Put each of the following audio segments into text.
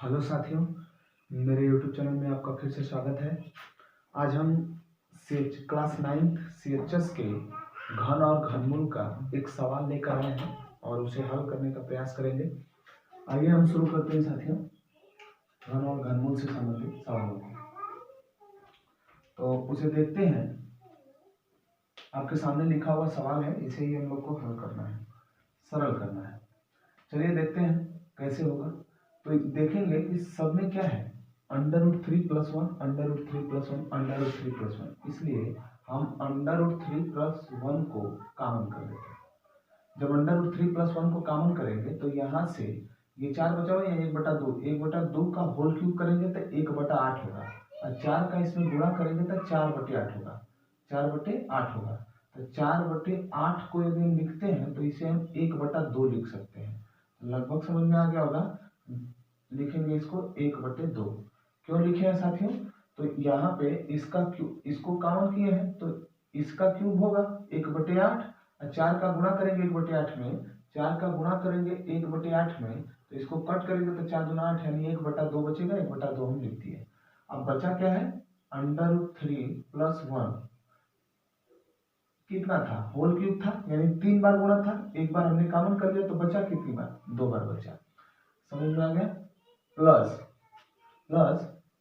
Hello साथियों, मेरे YouTube channel में आपका फिर से स्वागत है। आज हम क्लास 9 CHS के घन और घनमूल का एक सवाल लेकर आए हैं और उसे हल करने का प्रयास करेंगे। आइए हम शुरू करते हैं साथियों, घन और घनमूल से संबंधित सवालों को। तो उसे देखते हैं। आपके सामने लिखा हुआ सवाल है, इसे ही हम लोग को हल करना है, सरल करना है। चलिए देखते हैं कैसे होगा। तो देखेंगे इस सब में क्या है, √3 + 1, √3 + 1, √3 + 1। इसलिए हम √3 + 1 को कॉमन कर लेते हैं। जब √3 + 1 को कॉमन करेंगे तो यहाँ से ये 4 बचा हुआ है, 1/2, 1/2 का होल क्यूब करेंगे तो 1/8 होगा, और 4 का इसमें गुणा करेंगे तो 4/8 होगा, 4/8 होगा। तो 4/8 को यदि हम लिखते हैं तो इसे हम 1/2 लिख सकते हैं। लगभग समझ में आ गया होगा। लिखेंगे इसको 1/2। क्यों लिखे हैं साथियों? तो यहाँ पे इसका क्यूब, इसको कॉमन किए हैं तो इसका क्यूब होगा 1/8, और 4 का गुणा करेंगे 1/8 में, 4 का गुणा करेंगे 1/8 में, तो इसको कट करेंगे तो 4 दूना 8, यानी 1/2 बचेगा, 1/2 हम लिख दिए। अब बचा क्या है, √3 + 1 कितना था, होल क्यूब था, यानी 3 बार गुणा था, एक बार हमने कॉमन कर लिया तो बचा कितनी बार, 2 बार बचा। समझ में आ गया। प्लस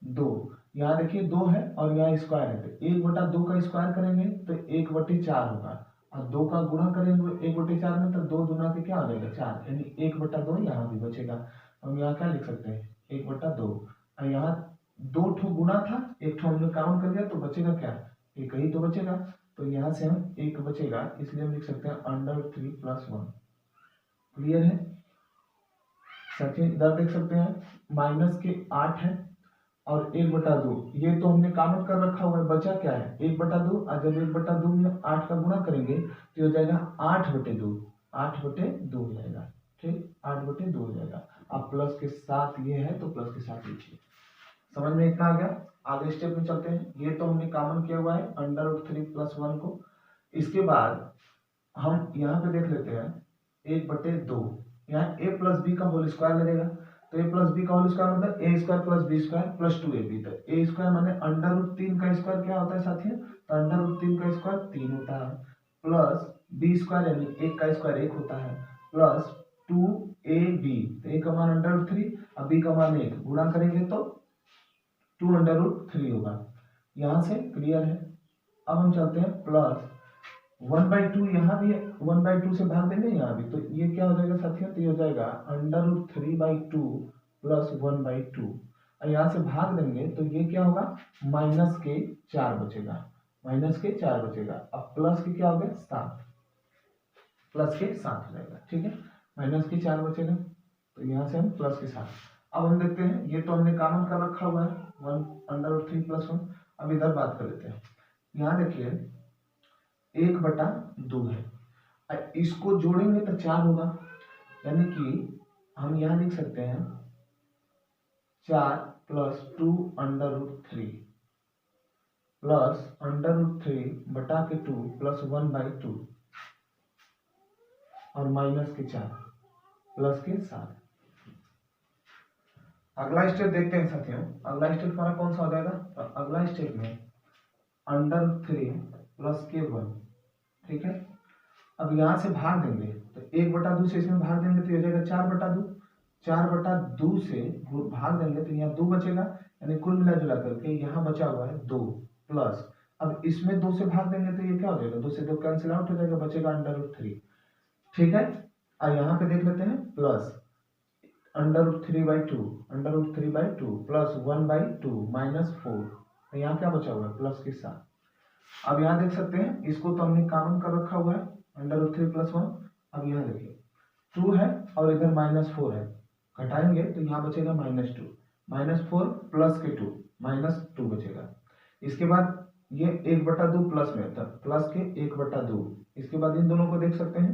2, यहाँ देखिए 2 है और यहाँ स्क्वायर है, तो 1/2 का स्क्वायर करेंगे तो 1/4 होगा, और 2 का गुणा करेंगे 1/4 में तो 2 दूना के क्या हो जाएगा, 4, यानी 1/2 यहाँ भी बचेगा। हम यहाँ क्या लिख सकते हैं, 1/2, और यहाँ 2 ठो गुणा था, एक ठो हमने काउंट कर लिया तो बचेगा क्या, एक ही तो बचेगा, तो यहाँ से हम 1 बचेगा, इसलिए हम लिख सकते हैं √3 + 1। क्लियर है साथियों? इधर देख सकते हैं -8 है और 1/2, ये तो हमने कॉमन कर रखा हुआ है, बचा क्या है 1/2, और जब 1/2 में 8 का गुणा करेंगे तो हो जाएगा 8/2, 8/2 हो जाएगा। ठीक, 8/2 हो जाएगा। अब प्लस के साथ ये है तो प्लस के साथ लिखिए। समझ में इतना आ गया। आगे स्टेप में चलते हैं। ये तो हमने कॉमन किया हुआ है √3 + 1 को। इसके बाद हम यहाँ पे देख लेते हैं 1/2, यहाँ a + b का होल स्क्वायर लगेगा, तो a + b का होल स्क्वायर मतलब a² + b² + 2ab। तो a² माने √3 का स्क्वायर क्या होता है साथियों, तो √3 का स्क्वायर 3 होता है, प्लस b² यानी 1 का स्क्वायर 1 होता है, प्लस 2ab, तो a का मान √3 और b का मान 1, गुणा करेंगे तो 2√3 होगा। यहाँ से क्लियर है। अब हम चलते हैं प्लस 1/2, यहाँ भी 1/2 से भाग देंगे यहाँ भी, तो ये क्या हो जाएगा साथियों, तो ये हो जाएगा √3/2 + 1/2, और यहाँ से भाग देंगे तो ये क्या होगा, -4 बचेगा, -4 बचेगा। अब प्लस के क्या हो गया 7, प्लस के 7 हो जाएगा। ठीक है, -4 बचेगा, तो यहाँ से हम प्लस के 7। अब हम देखते हैं, ये तो हमने कॉमन कर रखा हुआ है √3 + 1। अब इधर बात कर लेते हैं। यहाँ देखिए 1/2 है, इसको जोड़ेंगे तो 4 होगा, यानी कि हम यहाँ लिख सकते हैं 4 + 2√3 + √3/2 + 1/2 और -4 प्लस के 7। अगला स्टेप देखते हैं साथियों। अगला स्टेप हमारा कौन सा हो जाएगा, तो अगला स्टेप में √3 + k1। ठीक है, अब यहाँ से भाग देंगे तो 1/2 से इसमें भाग देंगे तो ये हो जाएगा 4/2, 4/2 से भाग देंगे तो यहाँ 2 बचेगा, यानी कुल मिला जुला करके यहाँ बचा हुआ है 2, प्लस अब इसमें 2 से भाग देंगे तो ये क्या हो जाएगा, 2 से 2 कैंसिल आउट हो जाएगा, बचेगा √3। ठीक है, और यहाँ पे देख लेते हैं प्लस √3/2 +1/2 -4, तो यहाँ क्या बचा हुआ है, प्लस के साथ। अब यहाँ देख सकते हैं, इसको तो हमने कॉमन कर रखा हुआ है √3 + 1। अब यहाँ देखिए 2 है और इधर -4 है, घटाएंगे तो यहाँ बचेगा -2, -4 प्लस के 2, -2 बचेगा। इसके बाद ये 1/2 प्लस में था, प्लस के 1/2। इसके बाद इन दोनों को देख सकते हैं,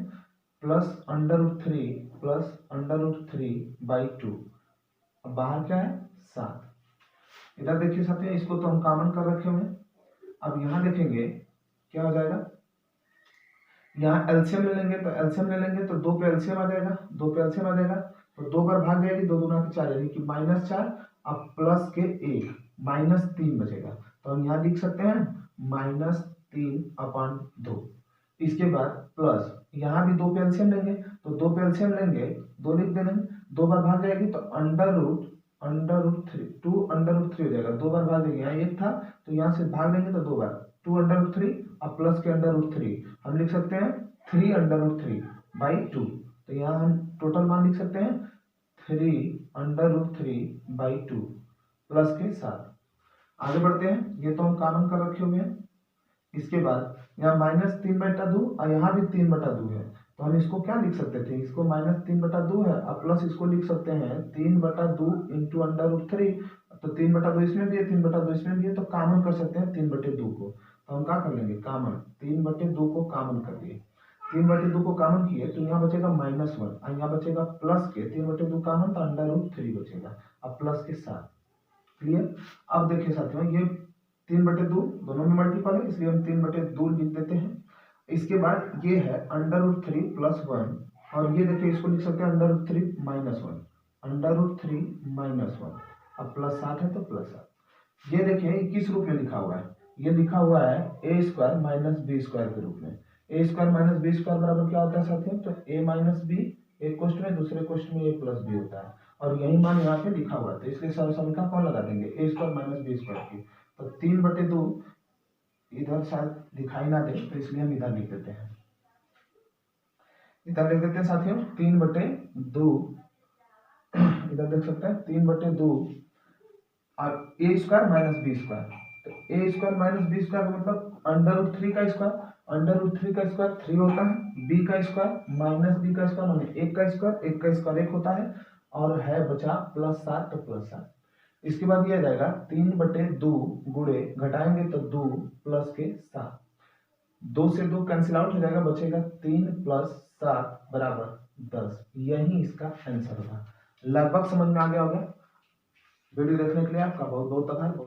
प्लस √3 + √3/2, अब बाहर क्या है 7। इधर देखिए साथियों, इसको तो हम कॉमन कर रखे हुए हैं। अब यहाँ देखेंगे क्या हो जाएगा, यहाँ एलसीएम ले लेंगे तो 2 पे एलसीएम आ जाएगा, 2 पे एलसीएम आ जाएगा, तो 2 बार भाग जाएगी, 2 दूना के 4 यानी कि -4 अब प्लस के 1 -3 बचेगा। तो हम यहाँ लिख सकते हैं -3/2। इसके बाद प्लस यहाँ भी 2 पे एलसीएम लेंगे, तो 2 पे एलसीएम लेंगे, 2 लिख देंगे, 2 बार भाग जाएगी तो अंडर रूट 3 2√3 हो जाएगा। 2 बार भाग देंगे, यहाँ 1 था तो यहाँ से भाग लेंगे तो 2 बार 2√3 और प्लस के √3 हम लिख सकते हैं 3√3/2। तो यहाँ हम टोटल मान लिख सकते हैं 3√3/2 प्लस के 7। आगे बढ़ते हैं, ये तो हम कॉमन कर रखे हुए हैं। इसके बाद यहाँ -3/2 और यहाँ भी 3/2 है, तो हम इसको क्या लिख सकते थे, इसको -3/2 है और प्लस इसको लिख सकते हैं 3/2 इंटू √3। तो 3/2 इसमें भी है, 3/2 इसमें भी है, तो कॉमन कर सकते हैं 3/2 को। तो हम क्या कर लेंगे, कॉमन 3/2 को कॉमन कर दिए। 3/2 को कॉमन किए तो यहाँ बचेगा -1 और यहाँ बचेगा प्लस के 3/2 कॉमन तो √3 बचेगा और प्लस के 7। क्लियर। अब देखिए साथियों, ये 3/2 दोनों में मल्टीपल है इसलिए हम 3/2 लिख देते हैं। इसके बाद ये है √3 + 1 और ये देखिए इसको लिख सकते हैं √3 - 1 √3 - 1 अब प्लस 7 है तो प्लस 7। ये देखिए किस रूप में लिखा हुआ है, ये लिखा हुआ है a² - b² के रूप में। a² - b² बराबर क्या होता है साथियों, तो a - b एक क्वेश्चन में, दूसरे क्वेश्चन में a + b होता है और यही मान यहाँ पे लिखा हुआ है, तो इसलिए समीकरण कौन लगा देंगे, a² - b² की। तो 3/2 इधर शायद दिखाई ना दे तो इसलिए हम इधर लिख देते हैं, इधर लिख देते हैं साथियों 3/2। इधर देख सकते हैं 3/2 और a² - b²। तो a² - b² का मतलब √3 का स्क्वायर, √3 का स्क्वायर 3 होता है, b का स्क्वायर माइनस b का स्क्वायर माने 1 का स्क्वायर, 1 का स्क्वायर 1 होता है और है बचा +7 तो +7। इसके बाद ये आ जाएगा 3/2 गुणे घटाएंगे तो 2 प्लस के 7, 2 से 2 कैंसिल आउट हो जाएगा, बचेगा 3 + 7 बराबर 10। यही इसका आंसर होगा। लगभग समझ में आ गया होगा। वीडियो देखने के लिए आपका बहुत बहुत आभार।